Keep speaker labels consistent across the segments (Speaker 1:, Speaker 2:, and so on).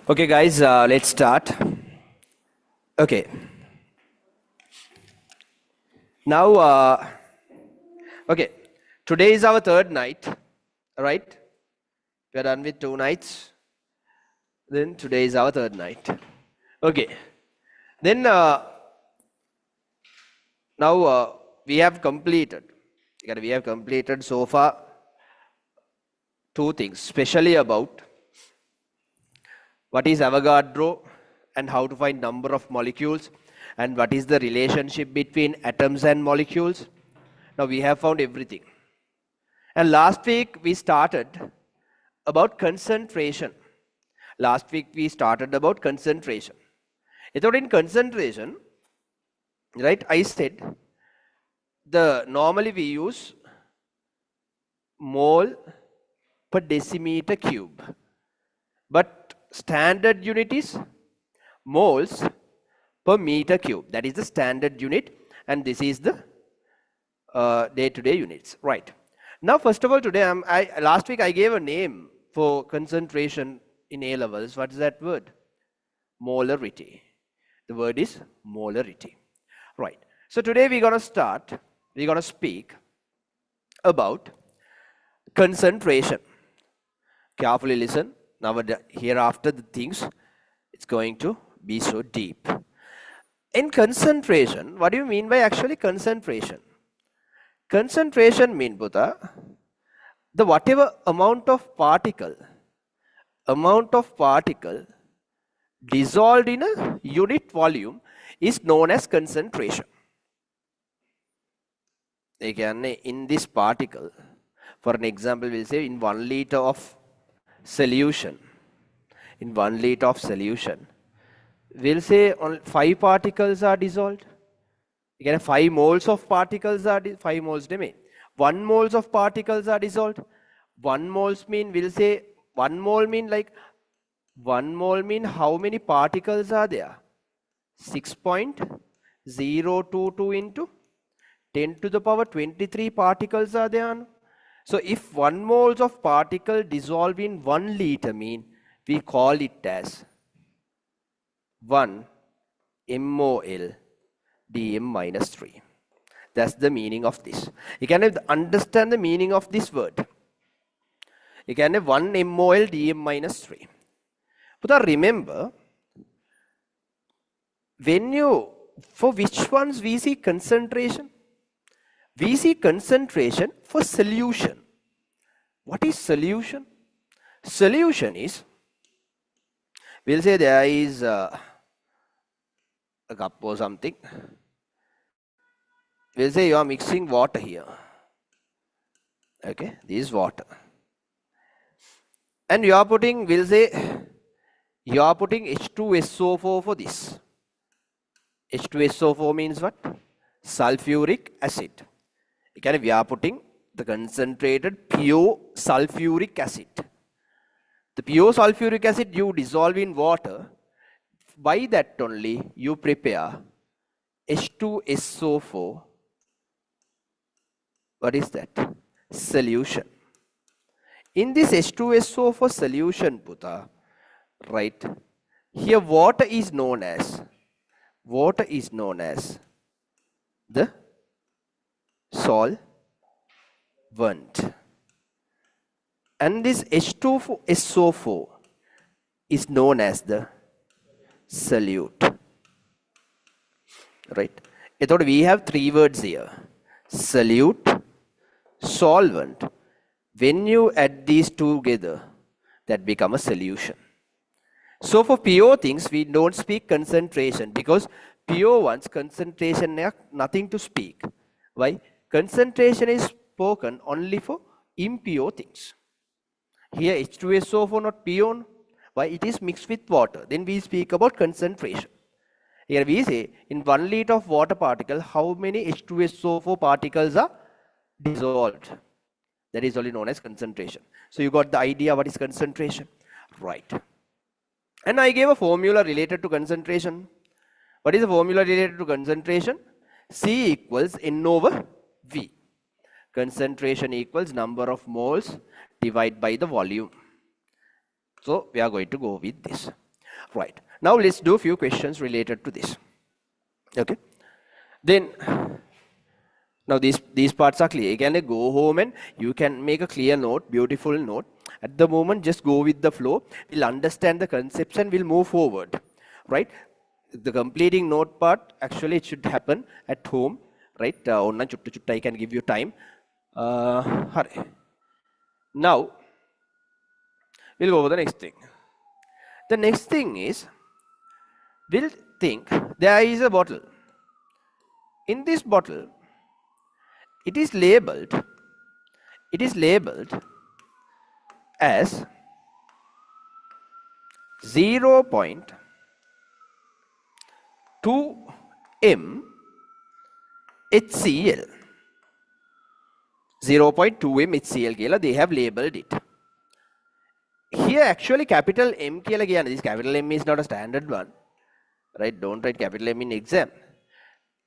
Speaker 1: Okay, guys, let's start. Okay, now, okay, today is our third night, right? We are done with 2 nights. Then today is our third night. Okay, then now we have completed. We have completed so far two things, especially about what is Avogadro and how to find number of molecules and what is the relationship between atoms and molecules. Now we have found everything. And last week we started about concentration. Last week we started about concentration. Without in concentration, right, I said normally we use mole per decimeter cube. But standard unit is moles per meter cube. That is the standard unit, and this is the day-to-day units. Right. Now, first of all, today last week I gave a name for concentration in A levels. What is that word? Molarity. The word is molarity. Right. So today we're gonna speak about concentration. Carefully listen. Now hereafter the things, it's going to be so deep. In concentration, what do you mean by actually concentration? Concentration means, Buddha, the whatever amount of particle dissolved in a unit volume is known as concentration. Again, in this particle, for an example, we'll say in 1 liter of solution, we'll say only 5 particles are dissolved. Again, 5 moles of particles are 5 moles they mean. 1 moles of particles are dissolved. 1 moles mean, we'll say 1 mole mean how many particles are there? 6.022 into 10 to the power 23 particles are there. So if 1 moles of particle dissolve in 1 liter mean, we call it as 1 mol dm minus 3. That's the meaning of this. You can understand the meaning of this word. You can have 1 mol dm minus 3. But remember, for which ones we see concentration? We see concentration for solution. What is solution? Solution is, we'll say there is a cup or something. We'll say you are mixing water here. Okay, this is water. And you are putting, we'll say, you are putting H2SO4 for this. H2SO4 means what? Sulfuric acid. Again, we are putting the concentrated pure sulfuric acid. The pure sulfuric acid you dissolve in water. By that only you prepare H2SO4. What is that? Solution. In this H2SO4 solution, Buddha, right, here water is known as the solvent, and this H2SO4 is known as the solute, right? I thought we have 3 words here: solute, solvent. When you add these together, that become a solution. So for pure things, we don't speak concentration, because pure ones, concentration nothing to speak. Why? Concentration is spoken only for impure things. Here H2SO4 not pure. Why? It is mixed with water. Then we speak about concentration. Here we say in 1 liter of water particle, how many H2SO4 particles are dissolved. That is only known as concentration. So you got the idea what is concentration, right? And I gave a formula related to concentration. What is the formula related to concentration? C equals N over V. Concentration equals number of moles divided by the volume. So we are going to go with this. Right. Now let's do a few questions related to this. Okay. Then now these parts are clear. You can go home and you can make a clear note, beautiful note. At the moment, just go with the flow. We'll understand the concepts and we'll move forward. Right? The completing note part, actually it should happen at home. Right? Onna chutta chutta I can give you time. Hurry. Now, we'll go over the next thing. The next thing is, we'll think there is a bottle. In this bottle, it is labeled as 0.2 m HCl. 0.2 m HCl කියලා they have labeled it. Here actually capital M කියලා කියන්නේ, this capital M is not a standard one. Right? Don't write capital M in exam.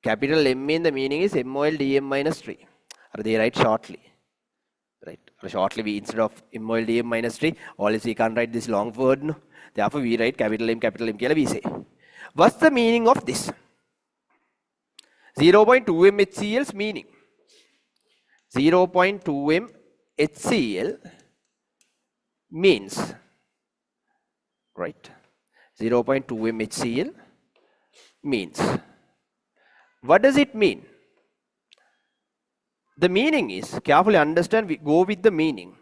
Speaker 1: Capital M in the meaning is MOL DM minus 3. Or they write shortly. Right? Or shortly we instead of MOL DM minus 3, always we can't write this long word. No? Therefore we write capital M කියලා we say. What's the meaning of this? 0.2 m HCl's meaning. 0.2 m HCl means, right? 0.2 m HCl means. What does it mean? The meaning is, carefully understand, we go with the meaning.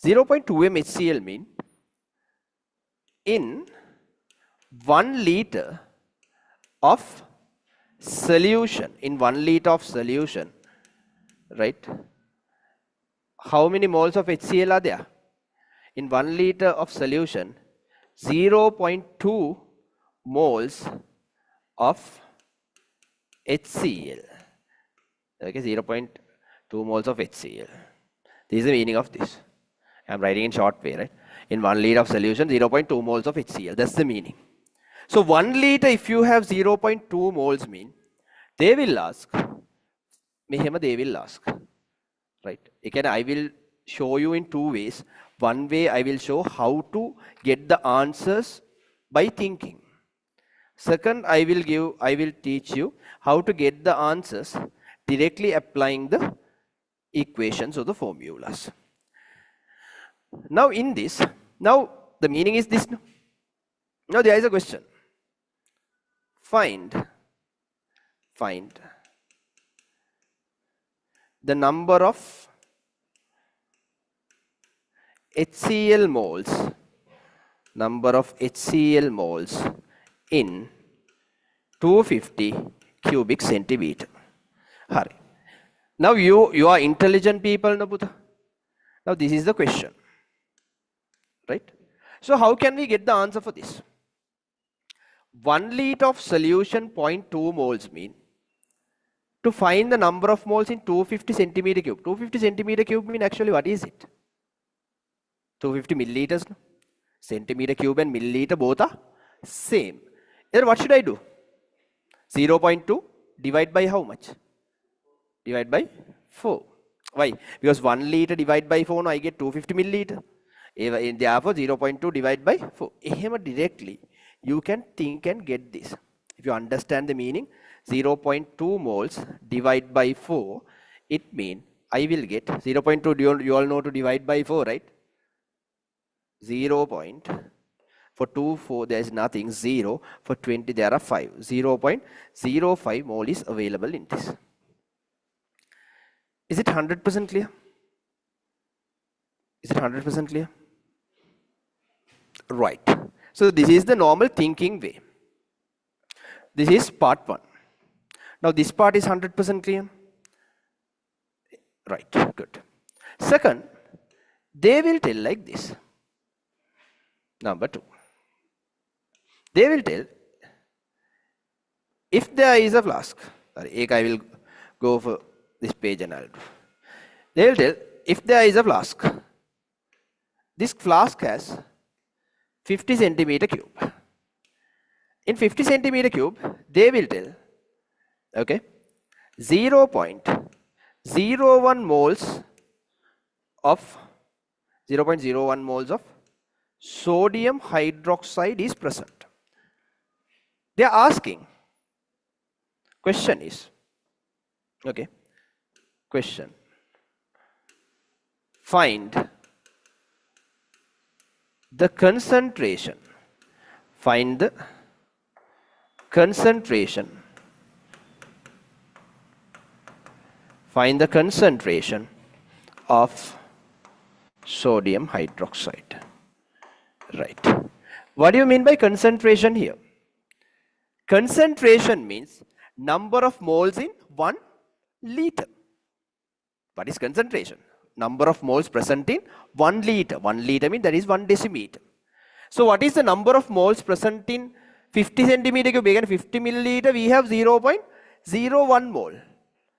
Speaker 1: 0.2 m HCl mean in 1 liter of solution, right? How many moles of HCl are there? In 1 liter of solution, 0.2 moles of HCl. Okay, 0.2 moles of HCl. This is the meaning of this. I am writing in short way, right? In 1 liter of solution, 0.2 moles of HCl. That's the meaning. So 1 liter, if you have 0.2 moles mean, they will ask, right? Again, I will show you in 2 ways. One way I will show how to get the answers by thinking. Second, I will teach you how to get the answers directly applying the equations or the formulas. Now in this, now the meaning is this. Now there is a question. Find the number of HCl moles in 250 cubic centimeter. Hurry. Now you are intelligent people, no Buddha? Now this is the question, right? So how can we get the answer for this? 1 liter of solution 0.2 moles mean, to find the number of moles in 250 centimeter cube. 250 centimeter cube mean actually what is it? 250 milliliters. No? Centimeter cube and milliliter both are same. Then what should I do? 0.2 divide by how much? Divide by 4. Why? Because 1 liter divide by 4, no, I get 250 milliliter. Therefore 0.2 divide by 4. Directly you can think and get this. If you understand the meaning, 0.2 moles divide by 4, it means I will get 0.2, you all know to divide by 4, right? 0. For 2, 4, there is nothing, 0. For 20, there are 5. 0.05 mole is available in this. Is it 100% clear? Is it 100% clear? Right. So this is the normal thinking way. This is part 1. Now this part is 100% clear. Right, good. Second, they will tell like this. Number 2. They will tell, if there is a flask, I will go for this page and I'll do. They will tell, if there is a flask, this flask has 50 centimeter cube. In 50 centimeter cube, they will tell, okay, 0.01 moles of sodium hydroxide is present. They are asking, question is, okay, question, find the concentration, find the concentration, find the concentration of sodium hydroxide. Right. What do you mean by concentration here? Concentration means number of moles in 1 liter. What is concentration? Number of moles present in 1 liter. 1 liter means that is 1 decimeter. So what is the number of moles present in 50 centimeter cube? Again 50 milliliter, we have 0.01 mole.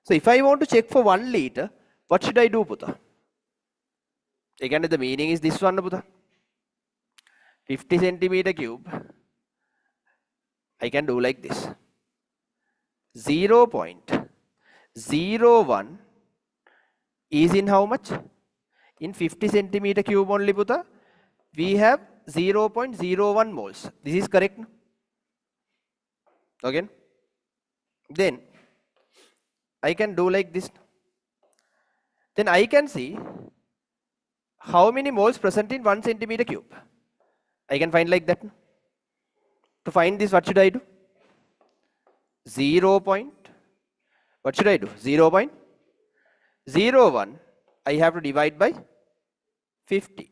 Speaker 1: So if I want to check for 1 liter, what should I do, Puta? Again, the meaning is this one, Puta. 50 centimeter cube, I can do like this. 0.01 is in how much? In 50 centimeter cube only, Puta. We have 0.01 moles. This is correct? Again. Then I can do like this. Then I can see how many moles present in 1 centimeter cube. I can find like that. To find this, what should I do? 0. What should I do? 0.01. I have to divide by 50.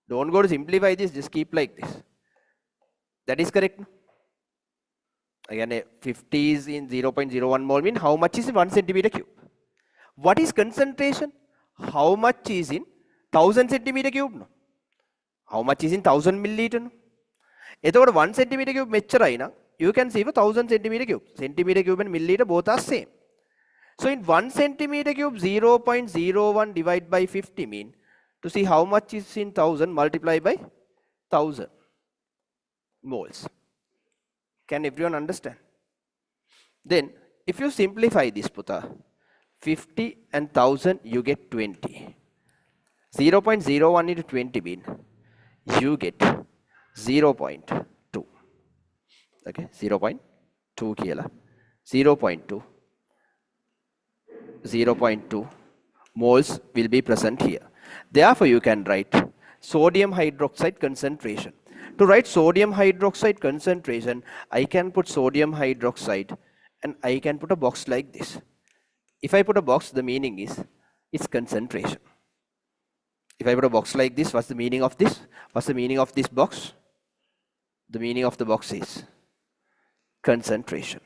Speaker 1: Don't go to simplify this, just keep like this. That is correct. Again, 50 is in 0.01 mole mean how much is in 1 centimeter cube? What is concentration? How much is in 1000 centimeter cube? No? How much is in 1000 milliliter? No? Ethokota 1 centimeter cube mechcharai na, you can see for 1000 centimeter cube. Centimeter cube and milliliter both are same. So in 1 centimeter cube, 0.01 divided by 50 mean to see how much is in 1000 multiply by 1000 moles. Can everyone understand? Then if you simplify this, Puta, 50 and 1000 you get 20. 0.01 into 20 mean you get 0.2. Okay, 0.2 kila. 0.2. 0.2 moles will be present here. Therefore, you can write sodium hydroxide concentration. To write sodium hydroxide concentration, I can put sodium hydroxide and I can put a box like this. If I put a box, the meaning is its concentration. If I put a box like this, what's the meaning of this? What's the meaning of this box? The meaning of the box is concentration.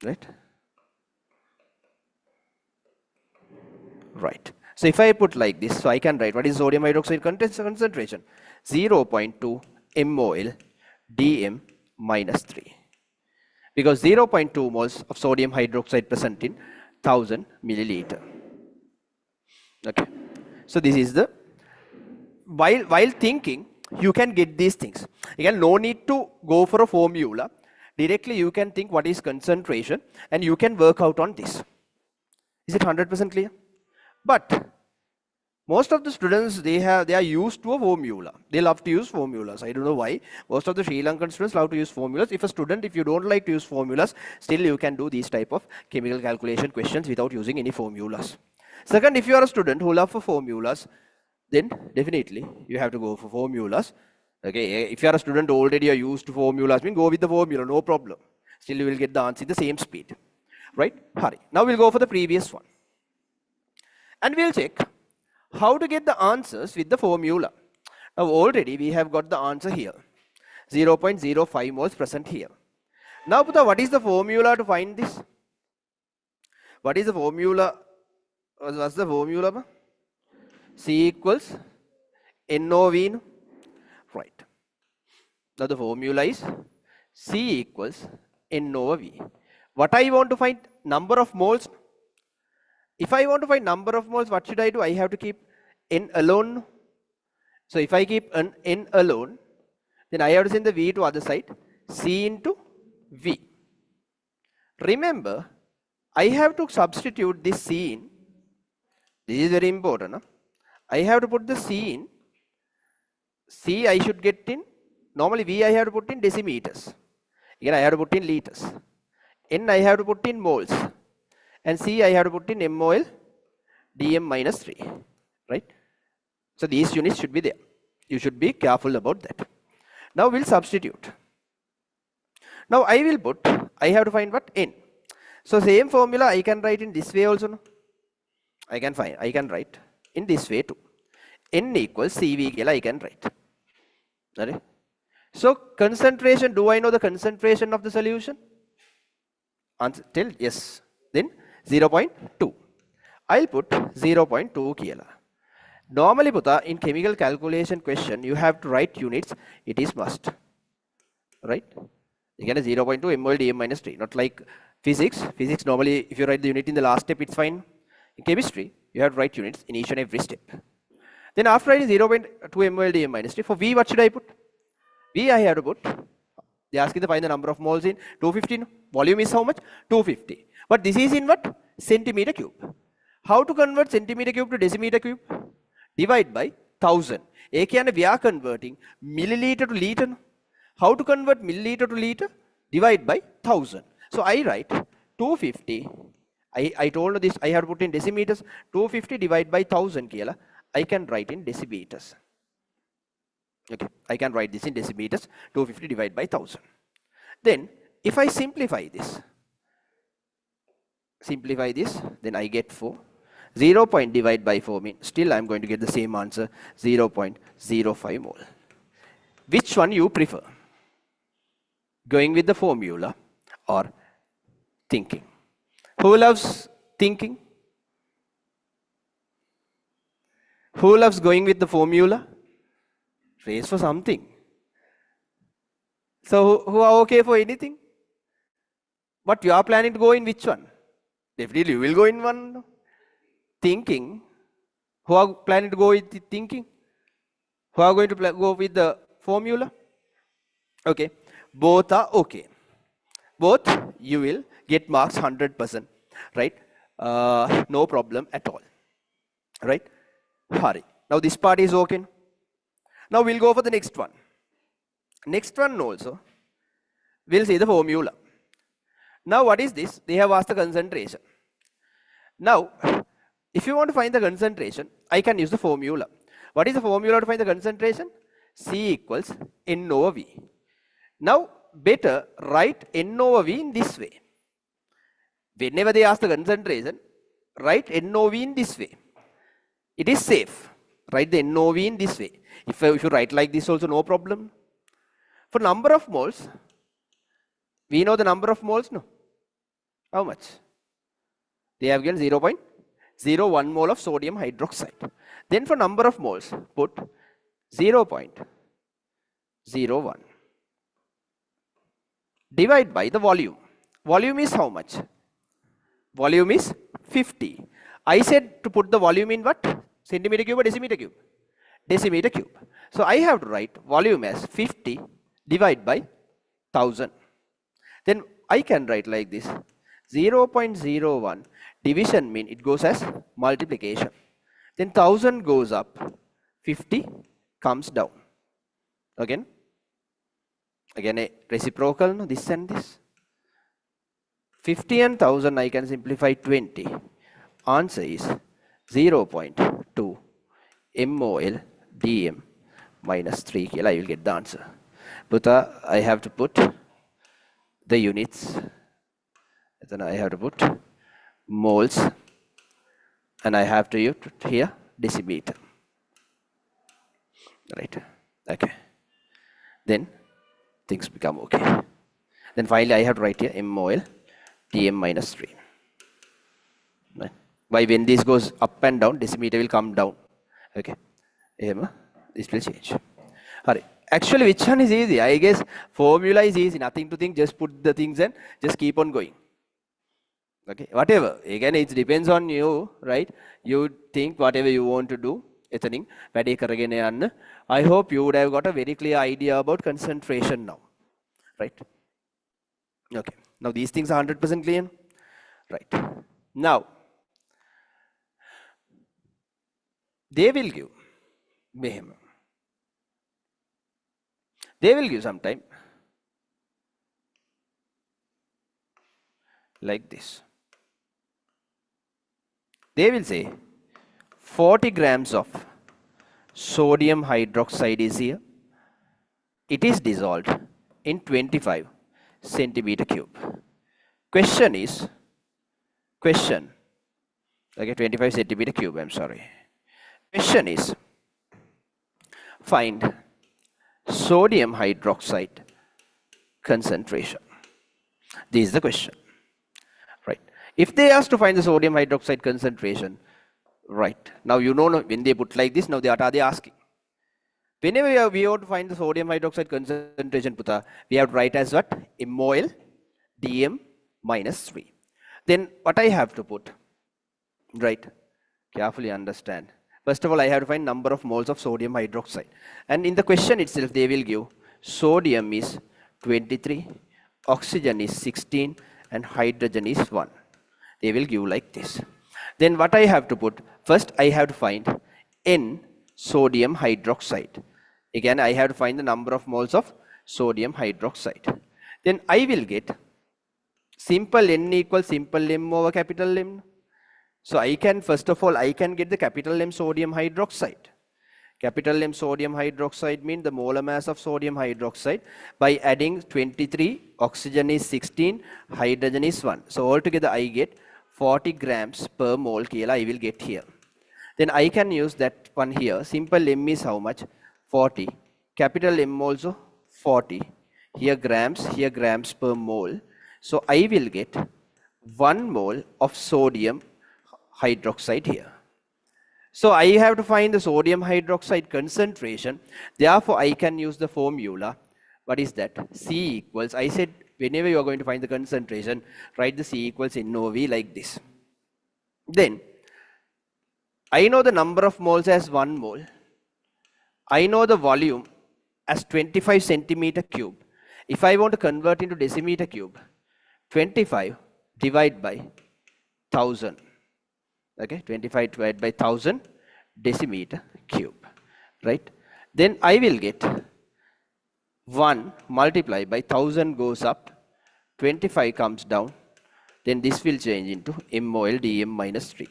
Speaker 1: Right? Right. So if I put like this, so I can write what is sodium hydroxide concentration? 0.2 mol dm minus 3. Because 0.2 moles of sodium hydroxide present in 1000 milliliter. Okay. So this is the, while thinking, you can get these things. Again, no need to go for a formula. Directly you can think what is concentration and you can work out on this. Is it 100% clear? But most of the students, they are used to a formula. They love to use formulas. I don't know why. Most of the Sri Lankan students love to use formulas. If you don't like to use formulas, still you can do these type of chemical calculation questions without using any formulas. Second, if you are a student who love for formulas, then definitely you have to go for formulas. Okay, if you are a student already are used to formulas, mean go with the formula, no problem. Still you will get the answer in the same speed. Right? Hurry. Now we'll go for the previous one. And we'll check how to get the answers with the formula. Now already we have got the answer here. 0.05 moles present here. Now Puta, what is the formula to find this? What is the formula? What's the formula? C equals NOV. Right. Now the formula is C equals N over V. What I want to find? Number of moles. If I want to find number of moles, what should I do? I have to keep N alone. So if I keep N alone, then I have to send the V to other side. C into V. Remember, I have to substitute this C in. This is very important. Huh? I have to put the C in C I should get in, normally V I have to put in decimeters. Again, I have to put in liters. N I have to put in moles. And C I have to put in MOL dm minus 3. Right? So these units should be there. You should be careful about that. Now we'll substitute. Now I will put, I have to find what? N. So same formula I can write in this way also. No? I can write in this way too. N equals CV I can write. Okay? So concentration, do I know the concentration of the solution? Answer, tell yes. Then 0.2. I'll put 0.2 kila. Normally, in chemical calculation question, you have to write units. It is must. Right? You get a 0.2 mol dm minus 3. Not like physics. Physics, normally, if you write the unit in the last step, it's fine. In chemistry, you have to write units in each and every step. Then after writing 0.2 mol dm minus 3, for V, what should I put? V, I have to put. They ask you to find the number of moles in 250. No? Volume is how much? 250. But this is in what? Centimeter cube. How to convert centimeter cube to decimeter cube? Divide by 1000. We are converting milliliter to liter. No? How to convert milliliter to liter? Divide by 1000. So I write 250. I told you this, I have to put in decimeters. 250 divided by 1000 kila. I can write in decimeters. Okay, I can write this in decimeters. 250 divided by 1000. Then, if I simplify this, then I get 4. 0. Divide by 4 means still I am going to get the same answer, 0.05 mole. Which one you prefer? Going with the formula or thinking? Who loves thinking? Who loves going with the formula? Raise for something. So who are okay for anything? But you are planning to go in which one? Definitely you will go in one. Thinking. Who are planning to go with the thinking? Who are going to go with the formula? Okay. Both are okay. Both you will get marks 100%. Right? No problem at all. Right? Hurry. Now this part is okay. Now we'll go for the next one. Next one also. We'll see the formula. Now what is this? They have asked the concentration. Now, if you want to find the concentration, I can use the formula. What is the formula to find the concentration? C equals N over V. Now, better write N over V in this way. Whenever they ask the concentration, write N over V in this way. It is safe. Write the N over V in this way. If you write like this also, no problem. For number of moles, we know the number of moles, no? How much? They have given 0.01 mole of sodium hydroxide. Then for number of moles, put 0.01. Divide by the volume. Volume is how much? Volume is 50. I said to put the volume in what? Centimeter cube or decimeter cube? Decimeter cube. So I have to write volume as 50 divided by 1000. Then I can write like this. 0.01 division mean it goes as multiplication. Then 1000 goes up, 50 comes down. Again a reciprocal, no? This and this. 50 and 1000 I can simplify 20. Answer is 0.2 mol dm minus 3 kilo. I will get the answer. But I have to put the units. Then I have to put moles and I have to use here decimeter. Right. Okay. Then things become okay. Then finally I have to write here mol dm minus 3. Right. By when this goes up and down, decimeter will come down. Okay. This will change. Alright. Actually, which one is easy? I guess formula is easy. Nothing to think. Just put the things and just keep on going. Okay. Whatever. Again, it depends on you, right? You think whatever you want to do. I hope you would have got a very clear idea about concentration now. Right? Okay. Now these things are 100% clear. Right. Now, they will give මෙහෙම They will give some time. Like this. They will say 40 grams of sodium hydroxide is here. It is dissolved in 25 centimeter cube. Question is, okay, 25 centimeter cube, I'm sorry. Question is, find sodium hydroxide concentration. This is the question, right? If they ask to find the sodium hydroxide concentration, right, now you know when they put like this, now what are they asking? Whenever we want to find the sodium hydroxide concentration, Puta, we have to write as what? MOL dm minus 3. Then what I have to put? Right, carefully understand. First of all, I have to find number of moles of sodium hydroxide. And in the question itself, they will give sodium is 23, oxygen is 16, and hydrogen is 1. They will give like this. Then what I have to put? First, I have to find N sodium hydroxide. Again, I have to find the number of moles of sodium hydroxide. Then I will get simple N equals simple M over capital M. So I can, first of all, I can get the capital M sodium hydroxide. Capital M sodium hydroxide means the molar mass of sodium hydroxide by adding 23, oxygen is 16, hydrogen is 1. So altogether I get 40 grams per mole kila I will get here. Then I can use that one here. Simple M is how much? 40. Capital M also 40. Here grams per mole. So I will get 1 mole of sodium hydroxide here. So I have to find the sodium hydroxide concentration. Therefore, I can use the formula. What is that? C equals, I said whenever you are going to find the concentration, write the C equals NOV like this. Then, I know the number of moles as 1 mole. I know the volume as 25 centimeter cube. If I want to convert into decimeter cube, 25 divided by 1000. Okay, 25 divided by 1000 decimeter cube, right? Then I will get 1 multiplied by 1000 goes up, 25 comes down, then this will change into MOL dm minus 3.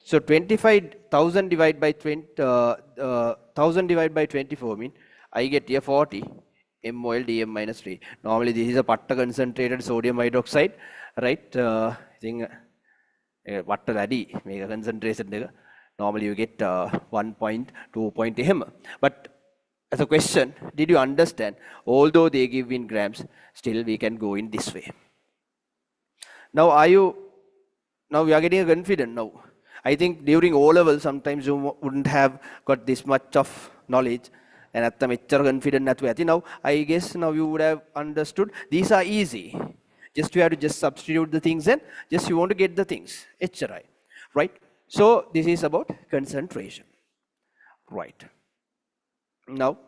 Speaker 1: So 25,000 divided by 1000 divided by 24 mean I get here 40 MOL dm minus 3. Normally this is a patta concentrated sodium hydroxide, right? I think water addi mega concentration එක normally you get 1.2 point m. But as a question, did you understand? Although they give in grams, still we can go in this way. Now now we are getting confident now. I think during O level sometimes you wouldn't have got this much of knowledge and at the මෙච්චර confident නැතුව ඇති. Now I guess now you would have understood these are easy. Just you have to just substitute the things and just you want to get the things. HRI. Right? So this is about concentration. Right. Now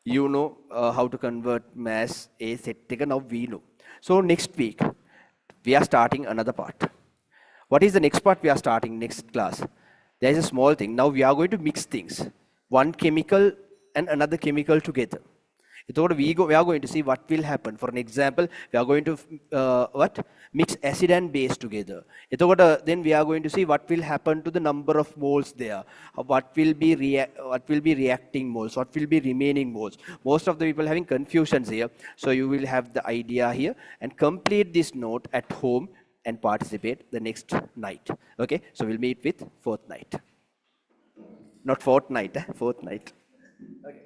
Speaker 1: you know how to convert mass A set එක. Now we know. So next week we are starting another part. What is the next part we are starting next class? There is a small thing. Now we are going to mix things. One chemical and another chemical together. We are going to see what will happen. For an example, we are going to mix acid and base together. Then we are going to see what will happen to the number of moles there. What will be reacting moles? What will be remaining moles? Most of the people having confusions here. So you will have the idea here and complete this note at home and participate the next night. Okay, so we'll meet with fourth night. Not fortnight, fourth night. Okay.